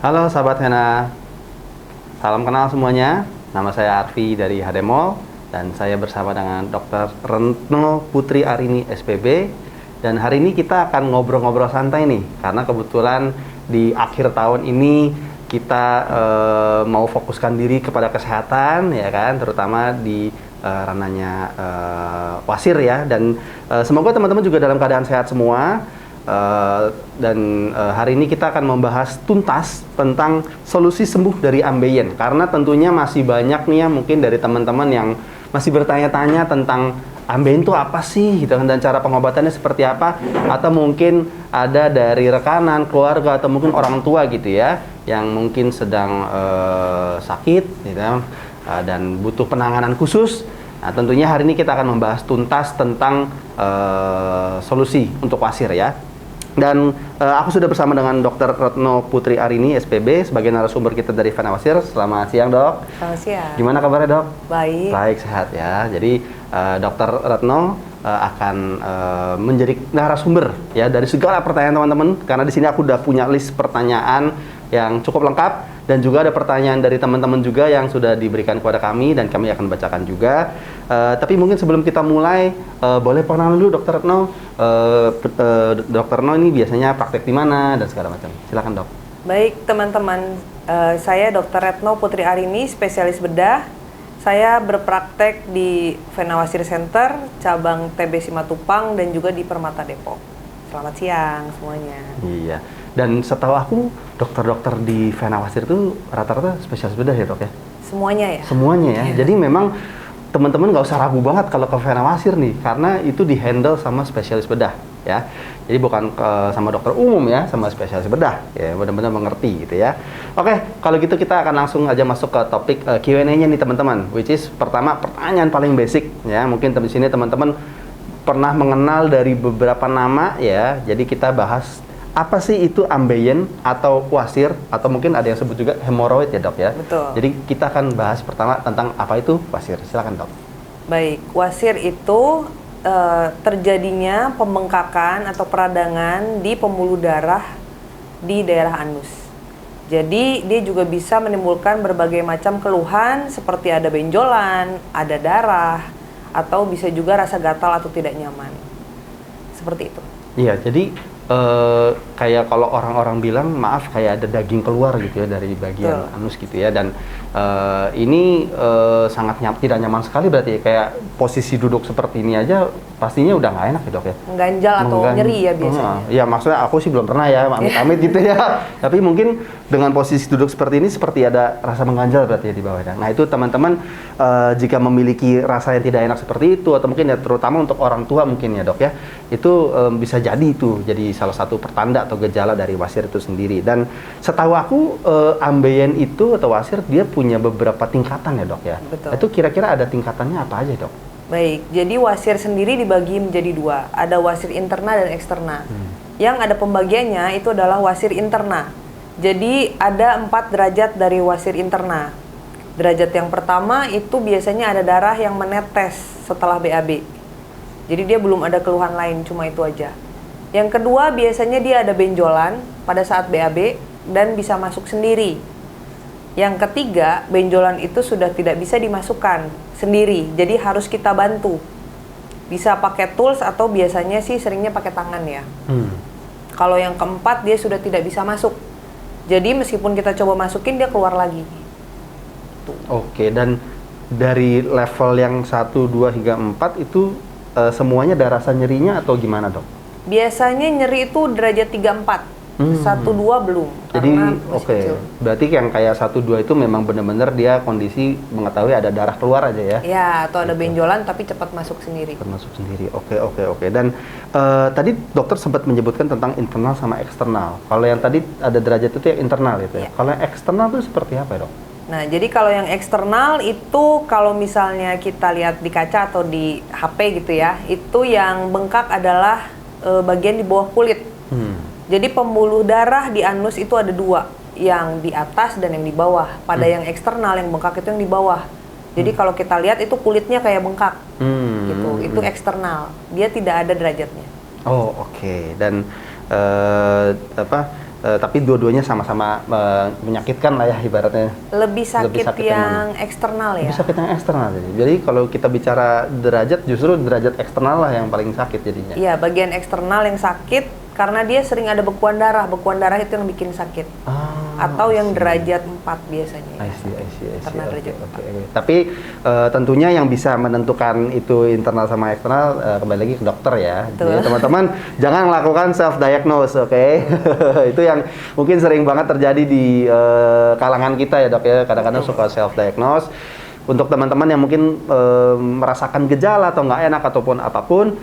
Halo sahabat Hena, salam kenal semuanya. Nama saya Arfi dari Hademol dan saya bersama dengan Dr. Retno Putri Arini SPB. Dan hari ini kita akan ngobrol-ngobrol santai nih, karena kebetulan di akhir tahun ini kita mau fokuskan diri kepada kesehatan, ya kan, terutama di ranahnya wasir ya. Dan semoga teman-teman juga dalam keadaan sehat semua. Dan hari ini kita akan membahas tuntas tentang solusi sembuh dari ambeien, karena tentunya masih banyak nih ya mungkin dari teman-teman yang masih bertanya-tanya tentang ambeien itu apa sih gitu kan, dan cara pengobatannya seperti apa, atau mungkin ada dari rekanan, keluarga, atau mungkin orang tua gitu ya yang mungkin sedang sakit gitu dan butuh penanganan khusus. Nah, tentunya hari ini kita akan membahas tuntas tentang solusi untuk wasir ya. Dan aku sudah bersama dengan Dr. Retno Putri Arini SPB sebagai narasumber kita dari Vena Wasir. Selamat siang, Dok. Selamat siang. Gimana kabarnya, Dok? Baik. Baik, sehat ya. Jadi Dr. Retno akan menjadi narasumber ya dari segala pertanyaan teman-teman, karena di sini aku udah punya list pertanyaan yang cukup lengkap, dan juga ada pertanyaan dari teman-teman juga yang sudah diberikan kepada kami dan kami akan bacakan juga. Tapi mungkin sebelum kita mulai, boleh perkenalan dulu Dr. Retno. Dr. Retno ini biasanya praktek di mana dan segala macam. Silakan, Dok. Baik teman-teman, saya Dr. Retno Putri Arini, spesialis bedah. Saya berpraktek di Vena Wasir Center, cabang TB Simatupang dan juga di Permata Depok. Selamat siang semuanya. Iya. Dan setahu aku, dokter-dokter di Vena Wasir itu rata-rata spesialis bedah ya, Dok ya? Semuanya ya? Semuanya ya. Jadi memang teman-teman nggak usah ragu banget kalau ke Vena Wasir nih, karena itu di-handle sama spesialis bedah ya. Jadi bukan sama dokter umum ya, sama spesialis bedah ya, benar-benar mengerti gitu ya. Oke, kalau gitu kita akan langsung aja masuk ke topik Q&A-nya nih teman-teman, which is pertama pertanyaan paling basic ya. Mungkin di sini teman-teman pernah mengenal dari beberapa nama ya. Jadi kita bahas apa sih itu ambeien atau wasir, atau mungkin ada yang sebut juga hemoroid ya, Dok ya. Betul. Jadi kita akan bahas pertama tentang apa itu wasir. Silakan, Dok. Baik, wasir itu terjadinya pembengkakan atau peradangan di pembuluh darah di daerah anus. Jadi dia juga bisa menimbulkan berbagai macam keluhan seperti ada benjolan, ada darah, atau bisa juga rasa gatal atau tidak nyaman. Seperti itu. Iya, jadi kayak kalau orang-orang bilang, maaf, kayak ada daging keluar gitu ya dari bagian anus gitu ya. Dan ini sangat tidak nyaman sekali berarti ya. Kayak posisi duduk seperti ini aja pastinya udah nggak enak ya, Dok ya. Mengganjal atau nyeri ya biasanya. Iya, maksudnya aku sih belum pernah ya, amit-amit gitu ya. Tapi mungkin dengan posisi duduk seperti ini seperti ada rasa mengganjal berarti ya di bawahnya. Nah itu teman-teman jika memiliki rasa yang tidak enak seperti itu, atau mungkin ya terutama untuk orang tua mungkin ya, Dok ya, itu bisa jadi itu jadi salah satu pertanda atau gejala dari wasir itu sendiri. Dan setahu aku ambeien itu atau wasir dia punya beberapa tingkatan ya, Dok ya. Betul. Itu kira-kira ada tingkatannya apa aja, Dok? Baik, jadi wasir sendiri dibagi menjadi dua. Ada wasir interna dan eksterna. Yang ada pembagiannya itu adalah wasir interna. Jadi ada 4 derajat dari wasir interna. Derajat yang pertama itu biasanya ada darah yang menetes setelah BAB. Jadi dia belum ada keluhan lain, cuma itu aja. Yang kedua biasanya dia ada benjolan pada saat BAB dan bisa masuk sendiri. Yang ketiga, benjolan itu sudah tidak bisa dimasukkan sendiri, jadi harus kita bantu. Bisa pakai tools atau biasanya sih seringnya pakai tangan ya. Kalau yang keempat, dia sudah tidak bisa masuk. Jadi meskipun kita coba masukin, dia keluar lagi. Tuh. Oke, dan dari level yang 1, 2, hingga 4 itu semuanya ada rasa nyerinya atau gimana, Dok? Biasanya nyeri itu derajat 3, 4. 1, 2 belum. Jadi berarti yang kayak 1, 2 itu memang benar-benar dia kondisi mengetahui ada darah keluar aja ya? Ya, atau ada benjolan tapi cepat masuk sendiri. Cepat masuk sendiri, oke. Dan tadi dokter sempat menyebutkan tentang internal sama eksternal. Kalau yang tadi ada derajat itu yang internal gitu ya? Kalau yang eksternal itu seperti apa ya, Dok? Nah, jadi kalau yang eksternal itu kalau misalnya kita lihat di kaca atau di HP gitu ya, itu yang bengkak adalah bagian di bawah kulit. Jadi pembuluh darah di anus itu ada 2, yang di atas dan yang di bawah. Pada yang eksternal, yang bengkak itu yang di bawah. Jadi kalau kita lihat itu kulitnya kayak bengkak, gitu. Itu eksternal, dia tidak ada derajatnya. Oh, oke. Dan tapi dua-duanya sama-sama menyakitkan lah ya ibaratnya. Lebih sakit yang mana? eksternal ya. Lebih sakit yang eksternal. Jadi kalau kita bicara derajat, justru derajat eksternal lah yang paling sakit jadinya. Iya, bagian eksternal yang sakit karena dia sering ada bekuan darah. Bekuan darah itu yang bikin sakit. Atau yang derajat 4 biasanya. I see. Karena derajat 4. Tapi tentunya yang bisa menentukan itu internal sama eksternal kembali lagi ke dokter ya. Jadi teman-teman jangan lakukan self diagnose, oke? Itu yang mungkin sering banget terjadi di kalangan kita ya, Dok ya. Kadang-kadang suka self diagnose. Untuk teman-teman yang mungkin merasakan gejala atau nggak enak ataupun apapun,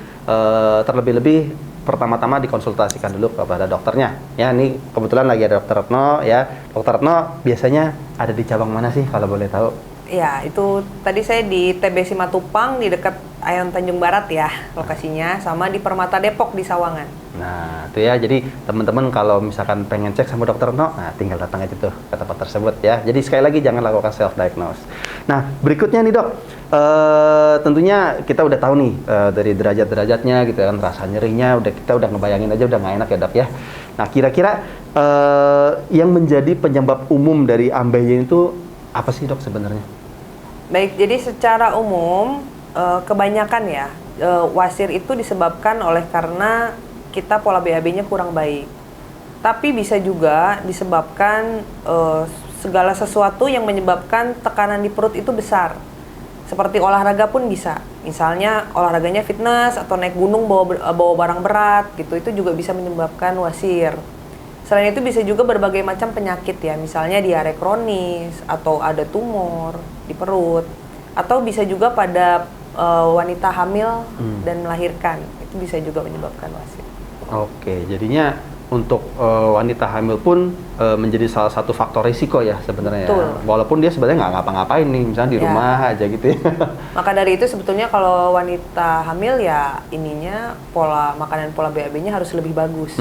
terlebih-lebih pertama-tama dikonsultasikan dulu kepada dokternya. Ya, ini kebetulan lagi ada Dokter Retno ya. Dokter Retno biasanya ada di cabang mana sih kalau boleh tahu? Ya, itu tadi saya di TB Simatupang di dekat Ayon Tanjung Barat ya lokasinya, sama di Permata Depok di Sawangan. Nah, itu ya. Jadi teman-teman kalau misalkan pengen cek sama Dokter Retno, nah tinggal datang aja tuh ke tempat tersebut ya. Jadi sekali lagi jangan lakukan self diagnose. Nah, berikutnya nih, Dok. Tentunya kita udah tahu nih dari derajat-derajatnya gitu kan, rasa nyerinya kita udah ngebayangin aja udah nggak enak ya, Dok ya. Nah, kira-kira yang menjadi penyebab umum dari ambeien itu apa sih, Dok, sebenarnya? Baik, jadi secara umum kebanyakan ya wasir itu disebabkan oleh karena kita pola BAB-nya kurang baik. Tapi bisa juga disebabkan segala sesuatu yang menyebabkan tekanan di perut itu besar. Seperti olahraga pun bisa. Misalnya olahraganya fitness atau naik gunung bawa barang berat gitu, itu juga bisa menyebabkan wasir. Selain itu bisa juga berbagai macam penyakit ya, misalnya diare kronis atau ada tumor di perut, atau bisa juga pada wanita hamil dan melahirkan, itu bisa juga menyebabkan wasir. Oke, jadinya untuk wanita hamil pun menjadi salah satu faktor risiko ya sebenarnya. Ya. Walaupun dia sebenarnya nggak ngapa-ngapain nih, misalnya di rumah aja gitu ya. Maka dari itu sebetulnya kalau wanita hamil ya ininya pola makanan, pola BAB-nya harus lebih bagus.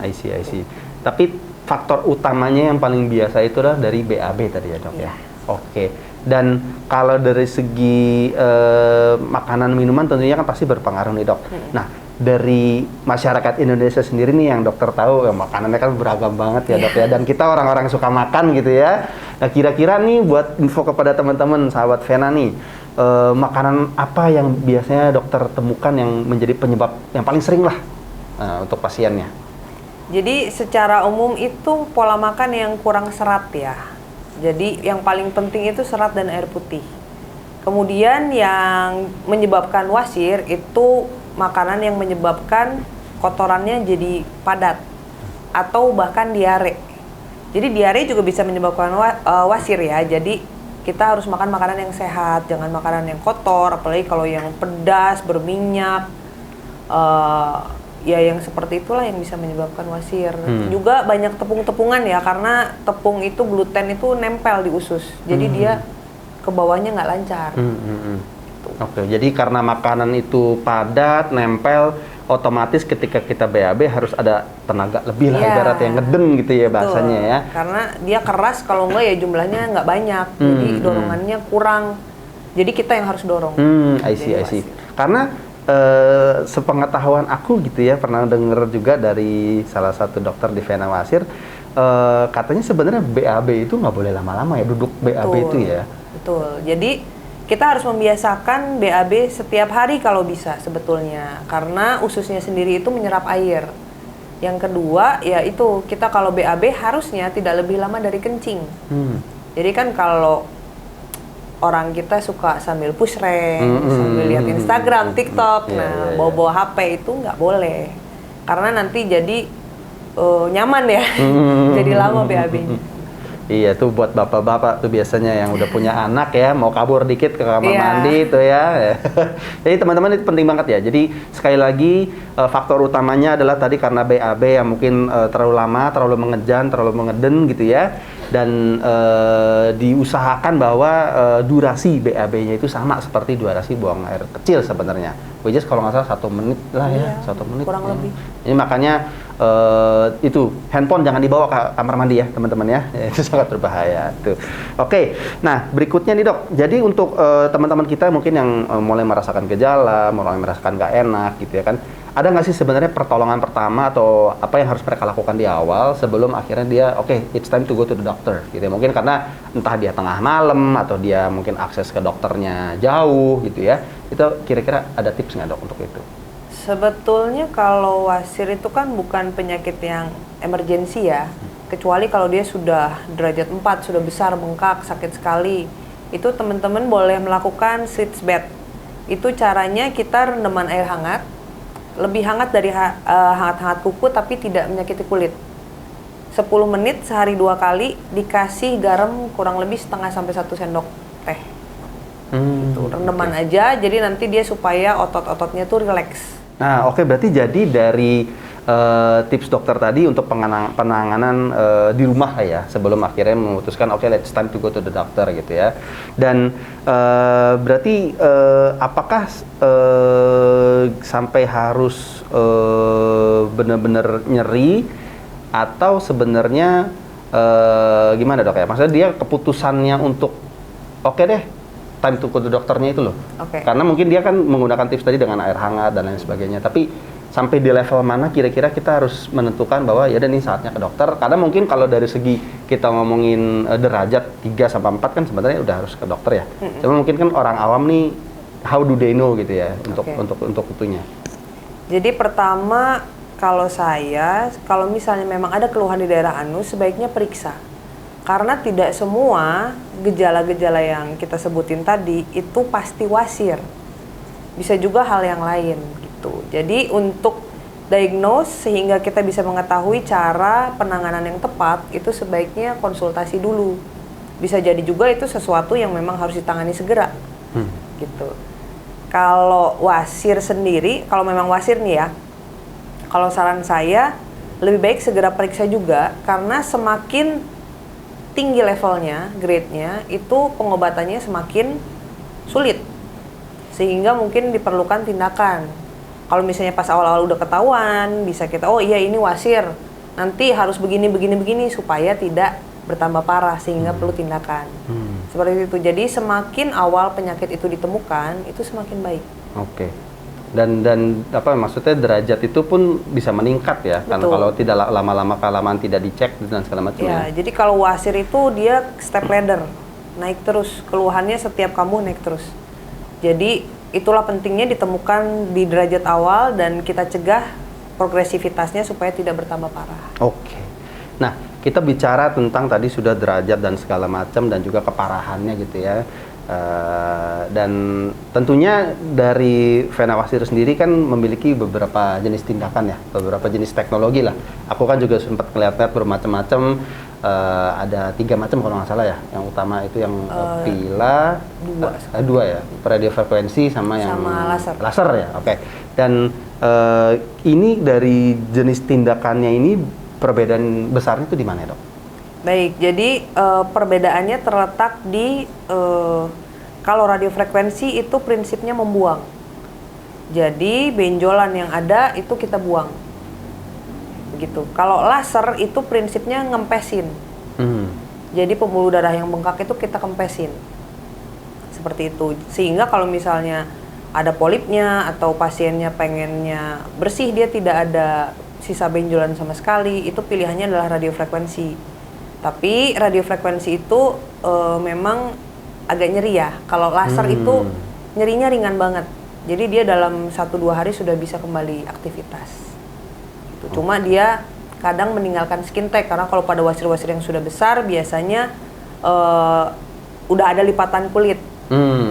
I see. Tapi faktor utamanya yang paling biasa itu adalah dari BAB tadi ya, Dok ya. Oke. Dan kalau dari segi makanan minuman tentunya kan pasti berpengaruh nih, Dok. Nah, dari masyarakat Indonesia sendiri nih yang dokter tahu ya, makanannya kan beragam banget ya, Dok ya. Dan kita orang-orang suka makan gitu ya. Nah, kira-kira nih buat info kepada teman-teman sahabat Vena nih, makanan apa yang biasanya dokter temukan yang menjadi penyebab yang paling sering lah untuk pasiennya? Jadi secara umum itu pola makan yang kurang serat ya. Jadi yang paling penting itu serat dan air putih. Kemudian yang menyebabkan wasir itu makanan yang menyebabkan kotorannya jadi padat atau bahkan diare. Jadi diare juga bisa menyebabkan wasir ya. Jadi kita harus makan makanan yang sehat, jangan makanan yang kotor, apalagi kalau yang pedas, berminyak. Ya yang seperti itulah yang bisa menyebabkan wasir. Juga banyak tepung-tepungan ya, karena tepung itu gluten itu nempel di usus. Jadi dia ke bawahnya nggak lancar. Oke, jadi karena makanan itu padat, nempel, otomatis ketika kita BAB harus ada tenaga lebih lah, ibarat yang ngeden gitu ya bahasanya ya. Karena dia keras, kalau enggak ya jumlahnya nggak banyak, jadi dorongannya kurang. Jadi kita yang harus dorong. I see. Karena sepengetahuan aku gitu ya, pernah denger juga dari salah satu dokter di Vena Wasir, katanya sebenarnya BAB itu nggak boleh lama-lama ya, duduk BAB itu ya. Betul, jadi kita harus membiasakan BAB setiap hari kalau bisa sebetulnya, karena ususnya sendiri itu menyerap air. Yang kedua, ya itu kita kalau BAB harusnya tidak lebih lama dari kencing. Jadi kan kalau orang kita suka sambil push rank, sambil lihat Instagram, TikTok, bawa-bawa HP itu nggak boleh, karena nanti jadi nyaman ya, jadi lama BAB-nya. Iya, tuh buat bapak-bapak tuh biasanya yang udah punya anak ya, mau kabur dikit ke kamar mandi tuh ya. Jadi teman-teman itu penting banget ya. Jadi sekali lagi faktor utamanya adalah tadi karena BAB yang mungkin terlalu lama, terlalu mengejan, terlalu mengeden gitu ya. Dan diusahakan bahwa durasi BAB-nya itu sama seperti durasi buang air kecil sebenarnya. Which is kalau nggak salah 1 menit lah ya, 1 menit. Kurang lebih. Ini makanya itu handphone jangan dibawa ke kamar mandi ya teman-teman ya, itu sangat berbahaya tuh. Oke, nah berikutnya nih, Dok. Jadi untuk teman-teman kita mungkin yang mulai merasakan gejala, mulai merasakan nggak enak gitu ya kan, ada nggak sih sebenarnya pertolongan pertama atau apa yang harus mereka lakukan di awal sebelum akhirnya dia oke, it's time to go to the doctor gitu ya. Mungkin karena entah dia tengah malam atau dia mungkin akses ke dokternya jauh gitu ya. Itu kira-kira ada tips nggak dok untuk itu? Sebetulnya kalau wasir itu kan bukan penyakit yang emergensi ya. Kecuali kalau dia sudah derajat 4, sudah besar, bengkak, sakit sekali. Itu teman-teman boleh melakukan sitz bath. Itu caranya kita rendaman air hangat, lebih hangat dari hangat-hangat kuku tapi tidak menyakiti kulit. 10 menit sehari 2 kali, dikasih garam kurang lebih setengah sampai 1 sendok teh. Itu rendaman aja, jadi nanti dia supaya otot-ototnya tuh rileks. Nah, oke, berarti jadi dari tips dokter tadi untuk penanganan di rumah lah ya, sebelum akhirnya memutuskan oke, let's time to go to the doctor gitu ya. Dan berarti apakah sampai harus benar-benar nyeri atau sebenarnya gimana dok ya? Maksudnya dia keputusannya untuk oke deh, time to go to dokternya itu loh. Oke. Karena mungkin dia kan menggunakan tips tadi dengan air hangat dan lain sebagainya. Tapi sampai di level mana kira-kira kita harus menentukan bahwa ya udah nih saatnya ke dokter. Karena mungkin kalau dari segi kita ngomongin derajat 3 sampai 4 kan sebenarnya udah harus ke dokter ya. Cuma mungkin kan orang awam nih how do they know gitu ya untuk itunya. Jadi pertama kalau misalnya memang ada keluhan di daerah anus sebaiknya periksa. Karena tidak semua gejala-gejala yang kita sebutin tadi itu pasti wasir. Bisa juga hal yang lain gitu. Jadi untuk diagnose sehingga kita bisa mengetahui cara penanganan yang tepat itu sebaiknya konsultasi dulu. Bisa jadi juga itu sesuatu yang memang harus ditangani segera. Gitu. Kalau wasir sendiri, kalau memang wasir nih ya, kalau saran saya lebih baik segera periksa juga karena semakin tinggi levelnya, grade-nya, itu pengobatannya semakin sulit. Sehingga mungkin diperlukan tindakan. Kalau misalnya pas awal-awal udah ketahuan, bisa kita, oh iya ini wasir, nanti harus begini supaya tidak bertambah parah sehingga perlu tindakan. Seperti itu. Jadi semakin awal penyakit itu ditemukan, itu semakin baik. Oke. Dan apa maksudnya derajat itu pun bisa meningkat ya. Kan kalau tidak lama-lama kelamaan tidak dicek dan segala macam ya. Jadi kalau wasir itu dia step ladder, naik terus, keluhannya setiap kamu naik terus. Jadi itulah pentingnya ditemukan di derajat awal dan kita cegah progresivitasnya supaya tidak bertambah parah. Oke. Nah, kita bicara tentang tadi sudah derajat dan segala macam dan juga keparahannya gitu ya. Dan tentunya dari Vena Wasir sendiri kan memiliki beberapa jenis tindakan ya, beberapa jenis teknologi lah. Aku kan juga sempat ngeliat-liat bermacam-macam, ada 3 macam kalau nggak salah ya. Yang utama itu yang pila, 2 ya, radiofrekuensi sama yang laser ya. Oke. Dan ini dari jenis tindakannya ini perbedaan besarnya itu di mana dok? Baik, jadi perbedaannya terletak di kalau radiofrekuensi itu prinsipnya membuang. Jadi benjolan yang ada itu kita buang. Begitu. Kalau laser itu prinsipnya ngempesin. Jadi pembuluh darah yang bengkak itu kita kempesin. Seperti itu. Sehingga kalau misalnya ada polipnya atau pasiennya pengennya bersih, dia tidak ada sisa benjolan sama sekali, itu pilihannya adalah radiofrekuensi. Tapi radiofrekuensi itu memang agak nyeri ya. Kalau laser itu nyerinya ringan banget. Jadi dia dalam 1-2 hari sudah bisa kembali aktivitas. Gitu. Cuma dia kadang meninggalkan skin tag karena kalau pada wasir-wasir yang sudah besar biasanya udah ada lipatan kulit.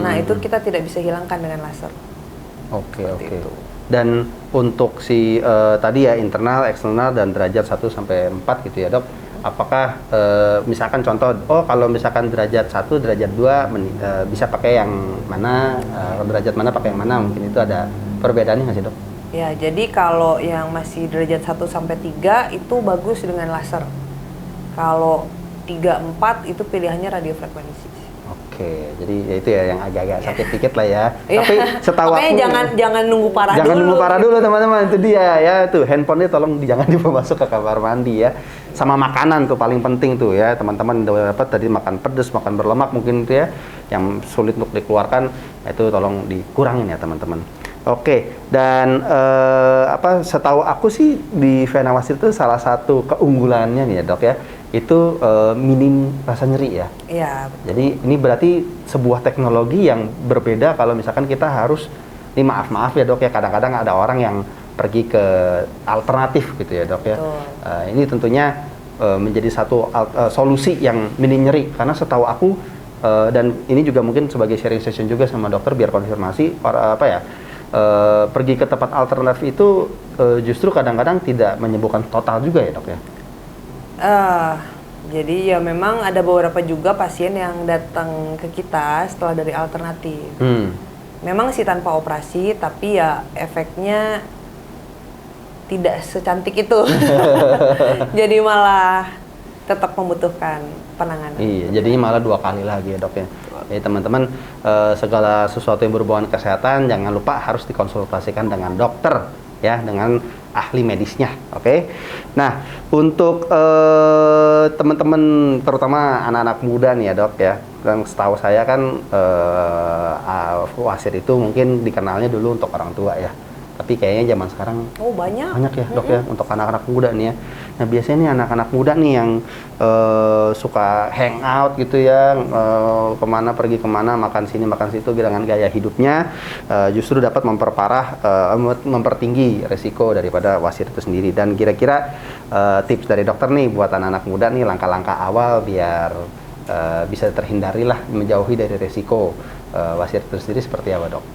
Nah itu kita tidak bisa hilangkan dengan laser. Oke. Dan untuk si tadi ya internal, eksternal dan derajat 1 sampai 4 gitu ya dok. Apakah misalkan contoh, kalau misalkan derajat 1, derajat 2 bisa pakai yang mana, derajat mana pakai yang mana, mungkin itu ada perbedaannya nggak sih dok? Ya, jadi kalau yang masih derajat 1 sampai 3 itu bagus dengan laser. Kalau 3, 4 itu pilihannya radiofrekuensi. Oke, jadi ya itu ya yang agak-agak sakit dikit lah ya. Tapi setahu aku jangan nunggu parah dulu. Jangan nunggu parah dulu teman-teman, itu dia ya tuh handphonenya tolong jangan dibawa masuk ke kamar mandi ya. Sama makanan tuh paling penting tuh ya teman-teman, dapat tadi makan pedas, makan berlemak mungkin itu ya yang sulit untuk dikeluarkan, itu tolong dikurangin ya teman-teman. Oke, dan setahu aku sih di vena wasir itu salah satu keunggulannya nih ya dok ya, itu minim rasa nyeri ya. Iya. Jadi ini berarti sebuah teknologi yang berbeda kalau misalkan kita harus, ini maaf ya dok ya, kadang-kadang ada orang yang pergi ke alternatif gitu ya dok ya. Ini tentunya menjadi satu solusi yang minim nyeri, karena setahu aku dan ini juga mungkin sebagai sharing session juga sama dokter biar konfirmasi pergi ke tempat alternatif itu justru kadang-kadang tidak menyembuhkan total juga ya dok ya? Jadi ya memang ada beberapa juga pasien yang datang ke kita setelah dari alternatif. Memang sih tanpa operasi, tapi ya efeknya tidak secantik itu. Jadi malah tetap membutuhkan penanganan. Iya, jadinya malah 2 kali lagi ya dok ya. Jadi teman-teman, segala sesuatu yang berhubungan kesehatan jangan lupa harus dikonsultasikan dengan dokter ya, dengan ahli medisnya. Oke. Nah, untuk teman-teman terutama anak-anak muda nih ya dok ya, dan setahu saya kan wasir itu mungkin dikenalnya dulu untuk orang tua ya. Tapi kayaknya zaman sekarang banyak ya dok ya untuk anak-anak muda nih ya. Nah biasanya nih anak-anak muda nih yang suka hangout gitu ya, pergi kemana, makan sini makan situ dengan gaya hidupnya, justru dapat mempertinggi resiko daripada wasir itu sendiri. Dan kira-kira tips dari dokter nih buat anak-anak muda nih, langkah-langkah awal biar bisa terhindarilah, menjauhi dari resiko wasir itu sendiri seperti apa dok?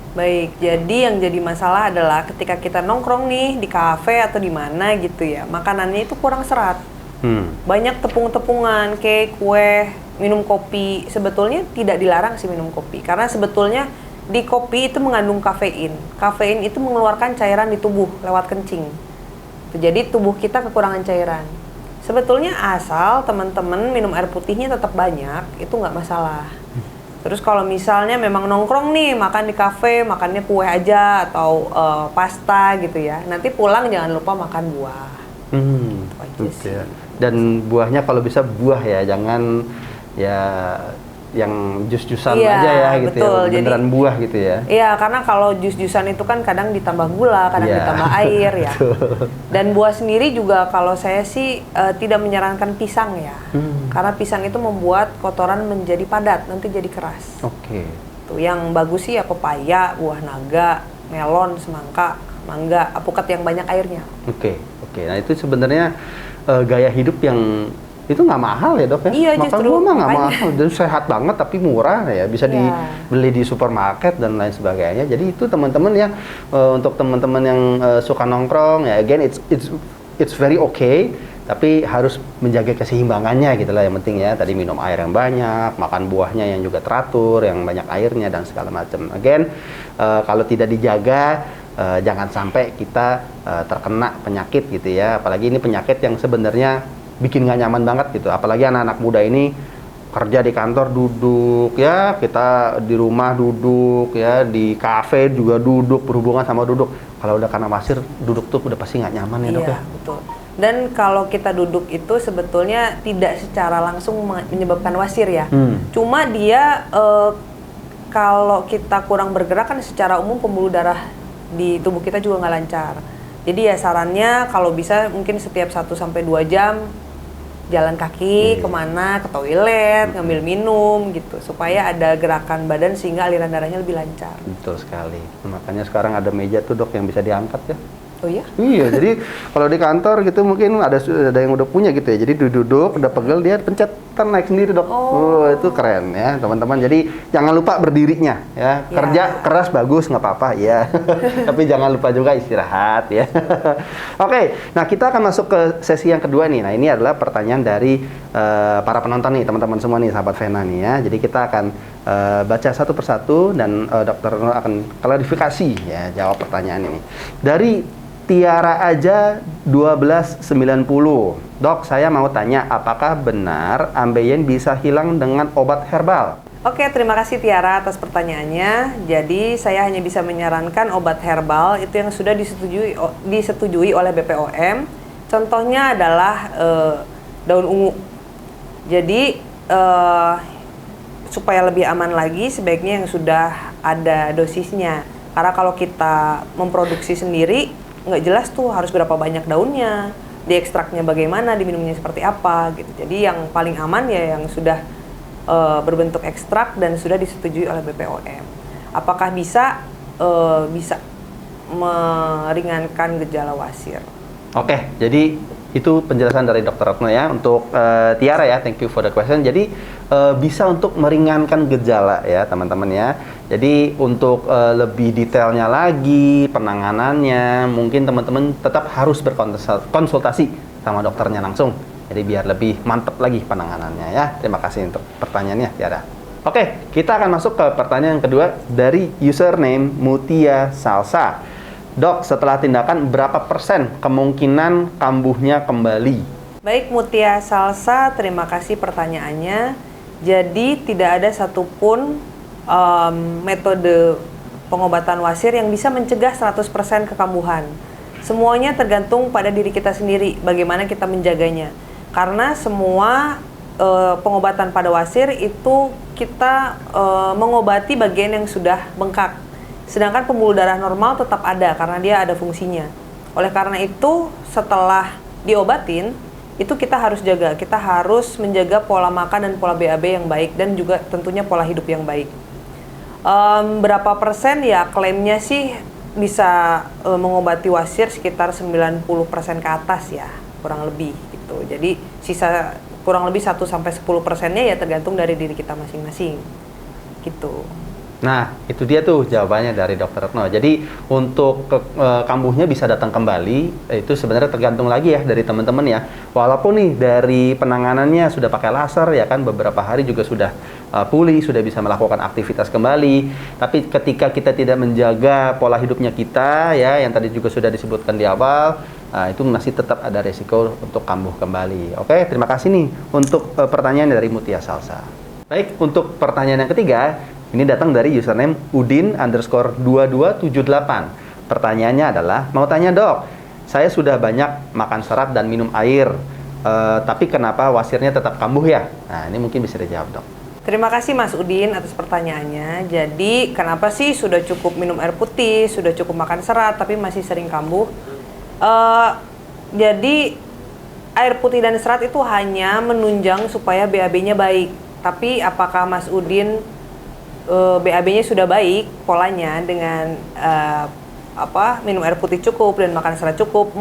Baik, jadi yang jadi masalah adalah ketika kita nongkrong nih di kafe atau di mana gitu ya, makanannya itu kurang serat. Banyak tepung-tepungan, cake, kue, minum kopi. Sebetulnya tidak dilarang sih minum kopi, karena sebetulnya di kopi itu mengandung kafein. Kafein itu mengeluarkan cairan di tubuh lewat kencing. Jadi tubuh kita kekurangan cairan. Sebetulnya asal teman-teman minum air putihnya tetap banyak, itu nggak masalah. Terus kalau misalnya memang nongkrong nih, makan di kafe, makannya kue aja atau pasta gitu ya, nanti pulang jangan lupa makan buah. Okay. Dan buahnya kalau bisa buah ya, jangan ya yang jus-jusan aja ya gitu betul. Ya, beneran buah gitu ya. Iya, karena kalau jus-jusan itu kan kadang ditambah gula, kadang ditambah air ya. Dan buah sendiri juga kalau saya sih tidak menyarankan pisang ya. Karena pisang itu membuat kotoran menjadi padat, nanti jadi keras. Tuh yang bagus sih ya pepaya, buah naga, melon, semangka, mangga, apukat yang banyak airnya. Oke. Nah itu sebenarnya gaya hidup yang itu nggak mahal ya dok ya? Iya, makan buah mah nggak mahal dan sehat banget tapi murah ya, bisa dibeli di supermarket dan lain sebagainya. Jadi itu teman-teman ya, untuk teman-teman yang suka nongkrong ya, again it's very okay, tapi harus menjaga keseimbangannya gitu lah yang penting ya. Tadi minum air yang banyak, makan buahnya yang juga teratur, yang banyak airnya dan segala macam. Again kalau tidak dijaga, jangan sampai kita terkena penyakit gitu ya, apalagi ini penyakit yang sebenarnya bikin nggak nyaman banget gitu, apalagi anak-anak muda ini kerja di kantor duduk ya, kita di rumah duduk ya, di kafe juga duduk, berhubungan sama duduk. Kalau udah kena wasir, duduk tuh udah pasti nggak nyaman ya dok ya? Iya, betul. Dan kalau kita duduk itu sebetulnya tidak secara langsung menyebabkan wasir ya. Cuma dia kalau kita kurang bergerak kan secara umum pembuluh darah di tubuh kita juga nggak lancar. Jadi ya sarannya kalau bisa mungkin setiap 1-2 jam jalan kaki kemana, ke toilet, ngambil minum gitu, supaya ada gerakan badan sehingga aliran darahnya lebih lancar. Betul sekali. Makanya sekarang ada meja tuh dok yang bisa diangkat ya. Oh iya? Iya, jadi kalau di kantor gitu mungkin ada yang udah punya gitu ya. Jadi duduk, udah pegel dia pencet, naik sendiri dok. Itu keren ya teman-teman. Jadi jangan lupa berdirinya ya. Kerja keras bagus nggak apa-apa ya. Tapi jangan lupa juga istirahat ya. Oke, nah kita akan masuk ke sesi yang kedua nih. Nah ini adalah pertanyaan dari para penonton nih, teman-teman semua nih, sahabat Vena nih ya. Jadi kita akan baca satu persatu dan dokter akan klarifikasi ya, jawab pertanyaan ini. Dari Tiara aja 1290. Dok, saya mau tanya, apakah benar ambeien bisa hilang dengan obat herbal? Oke, terima kasih Tiara atas pertanyaannya. Jadi saya hanya bisa menyarankan obat herbal itu yang sudah disetujui oleh BPOM. Contohnya adalah daun ungu. Jadi supaya lebih aman lagi sebaiknya yang sudah ada dosisnya. Karena kalau kita memproduksi sendiri, nggak jelas tuh harus berapa banyak daunnya, diekstraknya bagaimana, diminumnya seperti apa gitu. Jadi yang paling aman ya yang sudah berbentuk ekstrak dan sudah disetujui oleh BPOM. Apakah bisa meringankan gejala wasir? Oke, jadi itu penjelasan dari Dr. Retno ya. Untuk Tiara ya, thank you for the question. Jadi bisa untuk meringankan gejala ya teman-teman ya. Jadi untuk lebih detailnya lagi penanganannya, mungkin teman-teman tetap harus berkonsultasi sama dokternya langsung. Jadi biar lebih mantap lagi penanganannya ya. Terima kasih untuk pertanyaannya Tiara. Oke, kita akan masuk ke pertanyaan yang kedua dari username Mutia Salsa. Dok, setelah tindakan berapa persen kemungkinan kambuhnya kembali? Baik Mutia Salsa, terima kasih pertanyaannya. Jadi tidak ada satupun metode pengobatan wasir yang bisa mencegah 100% kekambuhan. Semuanya tergantung pada diri kita sendiri, bagaimana kita menjaganya. Karena semua pengobatan pada wasir itu kita mengobati bagian yang sudah bengkak. Sedangkan pembuluh darah normal tetap ada karena dia ada fungsinya. Oleh karena itu, setelah diobatin, itu kita harus jaga. Kita harus menjaga pola makan dan pola BAB yang baik dan juga tentunya pola hidup yang baik. Berapa persen ya klaimnya sih bisa mengobati wasir sekitar 90% ke atas ya, kurang lebih gitu. Jadi sisa kurang lebih 1-10%-nya ya tergantung dari diri kita masing-masing. Gitu. Nah, itu dia tuh jawabannya dari Dr. Retno. Jadi, untuk kambuhnya bisa datang kembali, itu sebenarnya tergantung lagi ya dari teman-teman ya. Walaupun nih dari penanganannya sudah pakai laser ya kan, beberapa hari juga sudah pulih, sudah bisa melakukan aktivitas kembali. Tapi ketika kita tidak menjaga pola hidupnya kita ya, yang tadi juga sudah disebutkan di awal, itu masih tetap ada resiko untuk kambuh kembali. Oke, terima kasih nih untuk pertanyaan dari Mutia Salsa. Baik, untuk pertanyaan yang ketiga, ini datang dari username Udin_2278. Pertanyaannya adalah, mau tanya dok, saya sudah banyak makan serat dan minum air, tapi kenapa wasirnya tetap kambuh ya? Nah, ini mungkin bisa dijawab dok. Terima kasih Mas Udin atas pertanyaannya. Jadi, kenapa sih sudah cukup minum air putih, sudah cukup makan serat, tapi masih sering kambuh? Jadi, air putih dan serat itu hanya menunjang supaya BAB-nya baik. Tapi, apakah Mas Udin BAB-nya sudah baik polanya dengan minum air putih cukup dan makan serat cukup?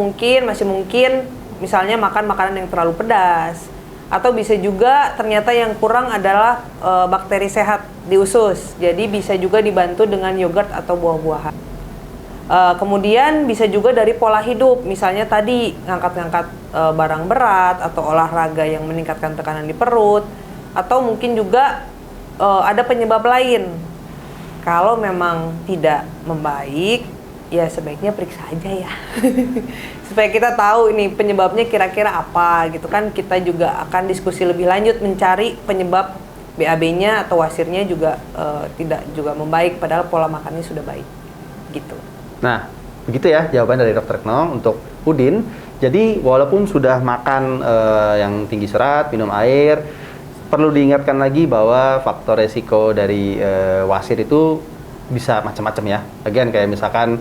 Masih mungkin misalnya makan makanan yang terlalu pedas, atau bisa juga ternyata yang kurang adalah bakteri sehat di usus. Jadi bisa juga dibantu dengan yogurt atau buah-buahan. Kemudian bisa juga dari pola hidup, misalnya tadi ngangkat-ngangkat barang berat atau olahraga yang meningkatkan tekanan di perut, atau mungkin juga ada penyebab lain. Kalau memang tidak membaik, ya sebaiknya periksa aja ya. Supaya kita tahu ini penyebabnya kira-kira apa gitu kan. Kita juga akan diskusi lebih lanjut mencari penyebab BAB-nya atau wasirnya juga tidak juga membaik padahal pola makannya sudah baik. Gitu. Nah, begitu ya jawaban dari Dr. Retno untuk Udin. Jadi walaupun sudah makan yang tinggi serat, minum air, perlu diingatkan lagi bahwa faktor resiko dari wasir itu bisa macam-macam ya. Again, kayak misalkan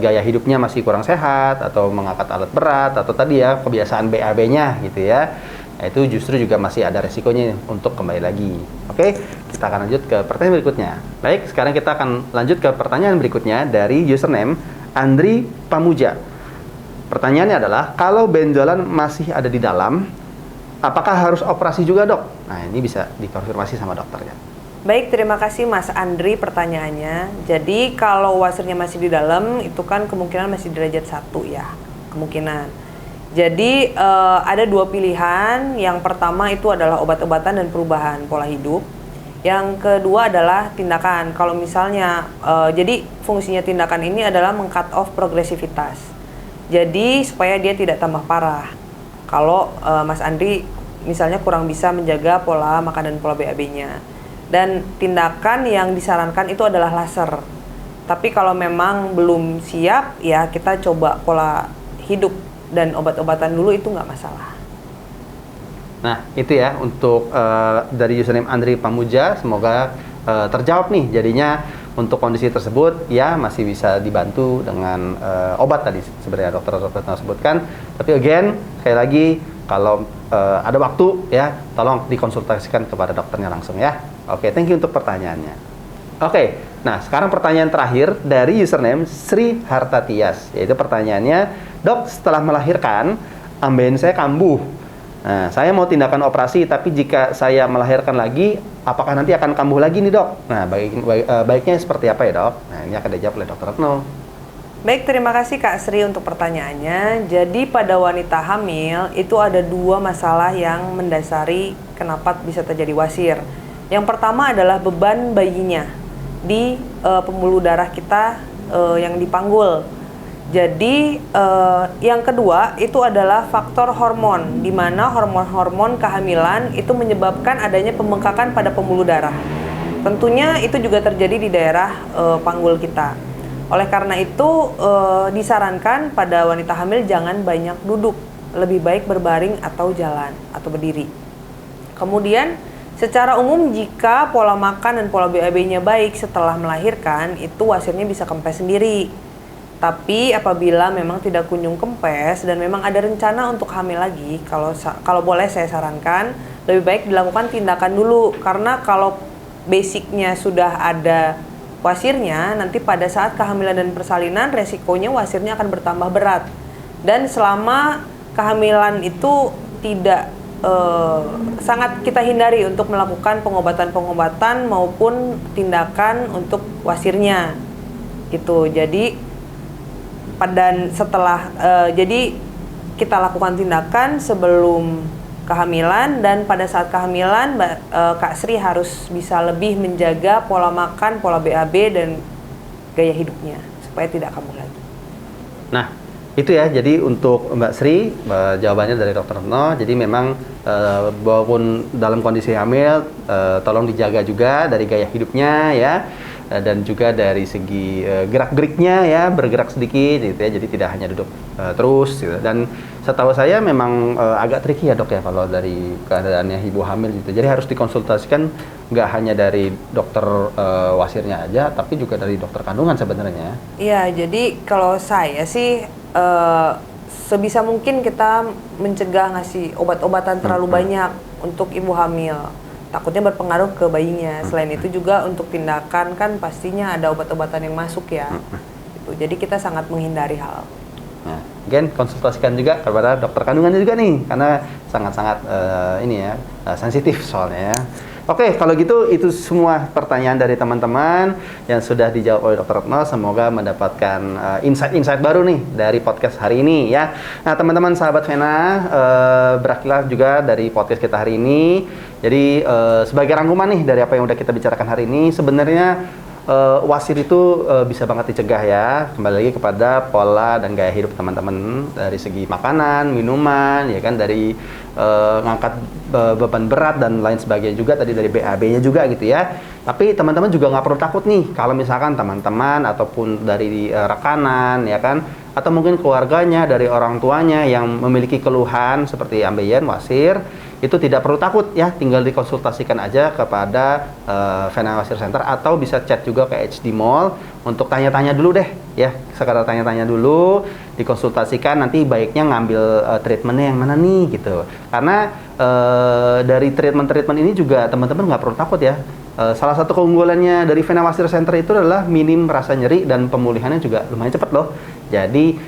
gaya hidupnya masih kurang sehat, atau mengangkat alat berat, atau tadi ya kebiasaan BAB-nya gitu ya. Itu justru juga masih ada resikonya untuk kembali lagi. Oke, kita akan lanjut ke pertanyaan berikutnya. Baik, sekarang kita akan lanjut ke pertanyaan berikutnya dari username Andri Pamuja. Pertanyaannya adalah, kalau benjolan masih ada di dalam, apakah harus operasi juga dok? Nah, ini bisa dikonfirmasi sama dokternya. Baik, terima kasih Mas Andri pertanyaannya. Jadi kalau wasirnya masih di dalam, itu kan kemungkinan masih derajat 1 ya, kemungkinan. Jadi ada 2 pilihan. Yang pertama itu adalah obat-obatan dan perubahan pola hidup. Yang kedua adalah tindakan. Kalau misalnya, jadi fungsinya tindakan ini adalah meng-cut off progresivitas. Jadi supaya dia tidak tambah parah. Kalau Mas Andri misalnya kurang bisa menjaga pola makan dan pola BAB-nya. Dan tindakan yang disarankan itu adalah laser. Tapi kalau memang belum siap, ya kita coba pola hidup dan obat-obatan dulu, itu nggak masalah. Nah, itu ya untuk dari username Andri Pamuja. Semoga terjawab nih jadinya untuk kondisi tersebut ya masih bisa dibantu dengan obat tadi sebenarnya dokter sebutkan. Tapi again sekali lagi kalau ada waktu ya tolong dikonsultasikan kepada dokternya langsung ya. Oke, thank you untuk pertanyaannya. Oke, nah sekarang pertanyaan terakhir dari username Sri Hartatias, yaitu pertanyaannya, dok setelah melahirkan ambeien saya kambuh. Nah, saya mau tindakan operasi, tapi jika saya melahirkan lagi, apakah nanti akan kambuh lagi nih dok? Nah, baiknya seperti apa ya dok? Nah, ini akan dijawab oleh dokter Retno. Baik, terima kasih Kak Sri untuk pertanyaannya. Jadi pada wanita hamil itu ada dua masalah yang mendasari kenapa bisa terjadi wasir. Yang pertama adalah beban bayinya di pembuluh darah kita yang dipanggul. Jadi yang kedua itu adalah faktor hormon, di mana hormon-hormon kehamilan itu menyebabkan adanya pembengkakan pada pembuluh darah. Tentunya itu juga terjadi di daerah panggul kita. Oleh karena itu disarankan pada wanita hamil jangan banyak duduk, lebih baik berbaring atau jalan atau berdiri. Kemudian secara umum jika pola makan dan pola BAB-nya baik setelah melahirkan, itu wasirnya bisa kempes sendiri. Tapi apabila memang tidak kunjung kempes dan memang ada rencana untuk hamil lagi, kalau boleh saya sarankan lebih baik dilakukan tindakan dulu, karena kalau basicnya sudah ada wasirnya, nanti pada saat kehamilan dan persalinan resikonya wasirnya akan bertambah berat. Dan selama kehamilan itu tidak sangat kita hindari untuk melakukan pengobatan-pengobatan maupun tindakan untuk wasirnya gitu. Jadi dan setelah jadi kita lakukan tindakan sebelum kehamilan, dan pada saat kehamilan Kak Sri harus bisa lebih menjaga pola makan, pola BAB dan gaya hidupnya supaya tidak kambuh lagi. Nah, itu ya, jadi untuk Mbak Sri jawabannya dari Dokter Retno. Jadi memang walaupun dalam kondisi hamil tolong dijaga juga dari gaya hidupnya ya, dan juga dari segi gerak-geriknya ya, bergerak sedikit gitu ya, jadi tidak hanya duduk terus gitu. Dan setahu saya memang agak tricky ya dok ya kalau dari keadaannya ibu hamil gitu, jadi harus dikonsultasikan nggak hanya dari dokter wasirnya aja, tapi juga dari dokter kandungan sebenarnya. Iya, jadi kalau saya sih sebisa mungkin kita mencegah ngasih obat-obatan terlalu banyak untuk ibu hamil, takutnya berpengaruh ke bayinya. Selain itu juga untuk tindakan kan pastinya ada obat-obatan yang masuk ya. Gitu. Jadi kita sangat menghindari hal. Nah, again konsultasikan juga kepada dokter kandungannya juga nih, karena sangat-sangat ini ya sensitif soalnya ya. Oke, kalau gitu itu semua pertanyaan dari teman-teman yang sudah dijawab oleh Dr. Retno. Semoga mendapatkan insight-insight baru nih dari podcast hari ini ya. Nah, teman-teman sahabat Vena, berakhirlah juga dari podcast kita hari ini. Jadi sebagai rangkuman nih dari apa yang udah kita bicarakan hari ini, sebenarnya wasir itu bisa banget dicegah ya. Kembali lagi kepada pola dan gaya hidup teman-teman, dari segi makanan, minuman, ya kan, dari ngangkat beban berat dan lain sebagainya, juga tadi dari BAB-nya juga gitu ya. Tapi teman-teman juga nggak perlu takut nih kalau misalkan teman-teman ataupun dari rekanan ya kan, atau mungkin keluarganya, dari orang tuanya yang memiliki keluhan seperti ambeien, wasir, itu tidak perlu takut ya, tinggal dikonsultasikan aja kepada Vena Wasir Center, atau bisa chat juga ke HD Mall untuk tanya-tanya dulu deh ya, sekadar tanya-tanya dulu, dikonsultasikan, nanti baiknya ngambil treatmentnya yang mana nih gitu. Karena dari treatment ini juga teman-teman nggak perlu takut ya. Salah satu keunggulannya dari Vena Wasir Center itu adalah minim rasa nyeri dan pemulihannya juga lumayan cepat loh. Jadi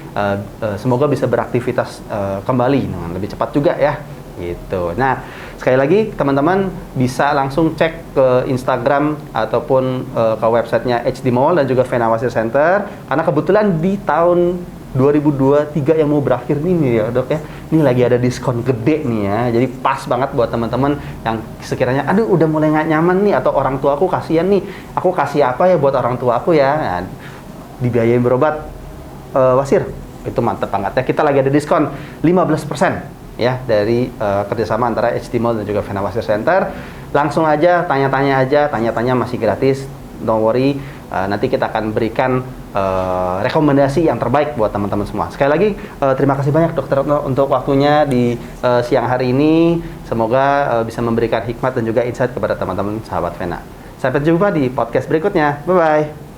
semoga bisa beraktivitas kembali dengan lebih cepat juga ya. Gitu. Nah, sekali lagi teman-teman bisa langsung cek ke Instagram ataupun ke websitenya HD Mall dan juga Vena Wasir Center, karena kebetulan di tahun 2023 yang mau berakhir nih ya dok ya, ini lagi ada diskon gede nih ya, jadi pas banget buat teman-teman yang sekiranya aduh udah mulai nggak nyaman nih, atau orang tua aku kasihan nih, aku kasih apa ya buat orang tua aku ya, nah, dibiayain berobat wasir, itu mantep banget ya. Kita lagi ada diskon 15% ya dari kerjasama antara HD Mall dan juga Vena Wasir Center. Langsung aja tanya-tanya masih gratis, don't worry. Nanti kita akan berikan rekomendasi yang terbaik buat teman-teman semua. Sekali lagi terima kasih banyak Dr. Retno untuk waktunya di siang hari ini. Semoga bisa memberikan hikmat dan juga insight kepada teman-teman sahabat Vena. Sampai jumpa di podcast berikutnya. Bye-bye.